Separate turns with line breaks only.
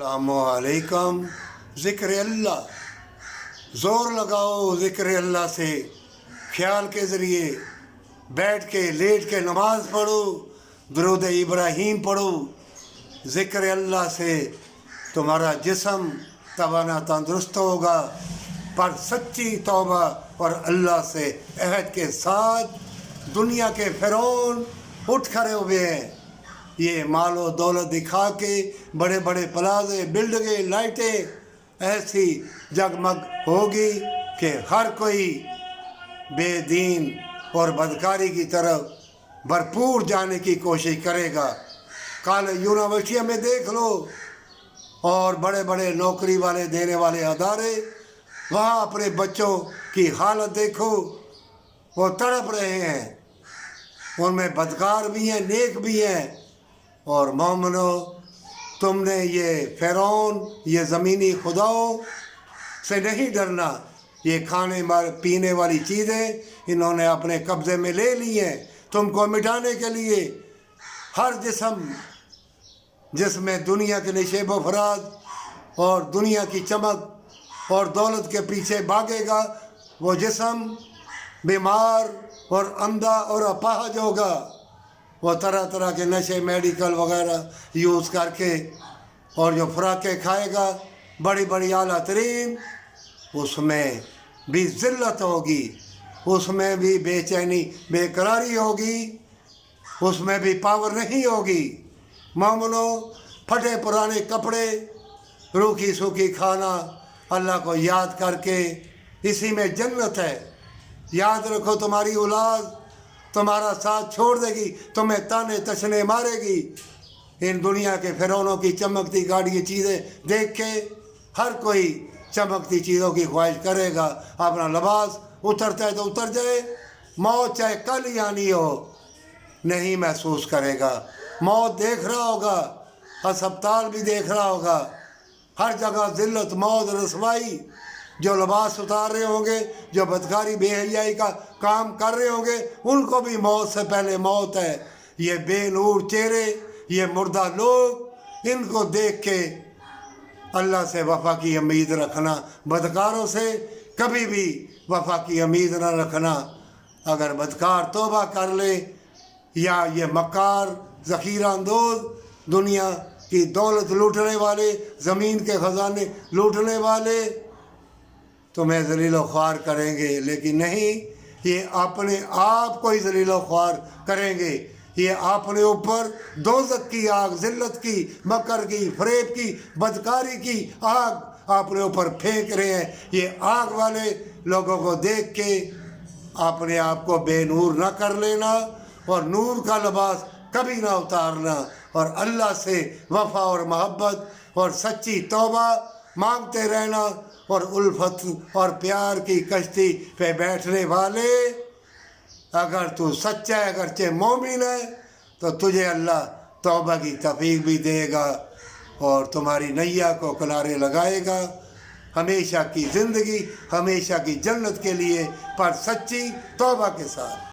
السلام علیکم۔ ذکر اللہ، زور لگاؤ ذکر اللہ سے، خیال کے ذریعے بیٹھ کے لیٹ کے نماز پڑھو، درود ابراہیم پڑھو۔ ذکر اللہ سے تمہارا جسم توانا تندرست ہوگا، پر سچی توبہ اور اللہ سے عہد کے ساتھ۔ دنیا کے فرعون اٹھ کھڑے ہوئے ہیں، یہ مال و دولت دکھا کے بڑے بڑے پلازے، بلڈنگیں، لائٹیں ایسی جگمگ ہوگی کہ ہر کوئی بے دین اور بدکاری کی طرف بھرپور جانے کی کوشش کرے گا۔ کالج یونیورسٹیوں میں دیکھ لو اور بڑے بڑے نوکری والے دینے والے ادارے، وہاں اپنے بچوں کی حالت دیکھو، وہ تڑپ رہے ہیں، ان میں بدکار بھی ہیں، نیک بھی ہیں۔ اور مومنو، تم نے یہ فرعون، یہ زمینی خداؤں سے نہیں ڈرنا۔ یہ کھانے پینے والی چیزیں انہوں نے اپنے قبضے میں لے لی ہیں تم کو مٹانے کے لیے۔ ہر جس میں دنیا کے نشیب و فراز اور دنیا کی چمک اور دولت کے پیچھے بھاگے گا، وہ جسم بیمار اور اندھا اور اپاہج ہوگا۔ وہ طرح طرح کے نشے، میڈیکل وغیرہ یوز کر کے، اور جو خوراکیں کھائے گا بڑی بڑی اعلیٰ ترین، اس میں بھی ذلت ہوگی، اس میں بھی بے چینی، بے قراری ہوگی، اس میں بھی پاور نہیں ہوگی۔ مومنو، پھٹے پرانے کپڑے، روکھی سوکھی کھانا، اللہ کو یاد کر کے، اسی میں جنت ہے۔ یاد رکھو، تمہاری اولاد تمہارا ساتھ چھوڑ دے گی، تمہیں تانے تشنے مارے گی۔ ان دنیا کے فرعونوں کی چمکتی گاڑی چیزیں دیکھ کے ہر کوئی چمکتی چیزوں کی خواہش کرے گا۔ اپنا لباس اترتا ہے تو اتر جائے، موت چاہے کل ہی آنی ہو نہیں محسوس کرے گا۔ موت دیکھ رہا ہوگا، ہسپتال بھی دیکھ رہا ہوگا، ہر جگہ ذلت، موت، رسوائی۔ جو لباس اتار رہے ہوں گے، جو بدکاری بے حیائی کا کام کر رہے ہوں گے، ان کو بھی موت سے پہلے موت ہے۔ یہ بے نور چہرے، یہ مردہ لوگ، ان کو دیکھ کے اللہ سے وفا کی امید رکھنا، بدکاروں سے کبھی بھی وفا کی امید نہ رکھنا۔ اگر بدکار توبہ کر لے، یا یہ مکار، ذخیرہ اندوز، دنیا کی دولت لوٹنے والے، زمین کے خزانے لوٹنے والے تمہیں ذلیل و خوار کریں گے، لیکن نہیں، یہ اپنے آپ کو ہی ذلیل و خوار کریں گے۔ یہ اپنے اوپر دوزخ کی آگ، ذلت کی، مکر کی، فریب کی، بدکاری کی آگ اپنے اوپر پھینک رہے ہیں۔ یہ آگ والے لوگوں کو دیکھ کے اپنے آپ کو بے نور نہ کر لینا، اور نور کا لباس کبھی نہ اتارنا، اور اللہ سے وفا اور محبت اور سچی توبہ مانگتے رہنا۔ اور الفت اور پیار کی کشتی پہ بیٹھنے والے، اگر تو سچا ہے، اگرچہ مومن ہے، تو تجھے اللہ توبہ کی توفیق بھی دے گا اور تمہاری نیا کو کنارے لگائے گا، ہمیشہ کی زندگی، ہمیشہ کی جنت کے لیے، پر سچی توبہ کے ساتھ۔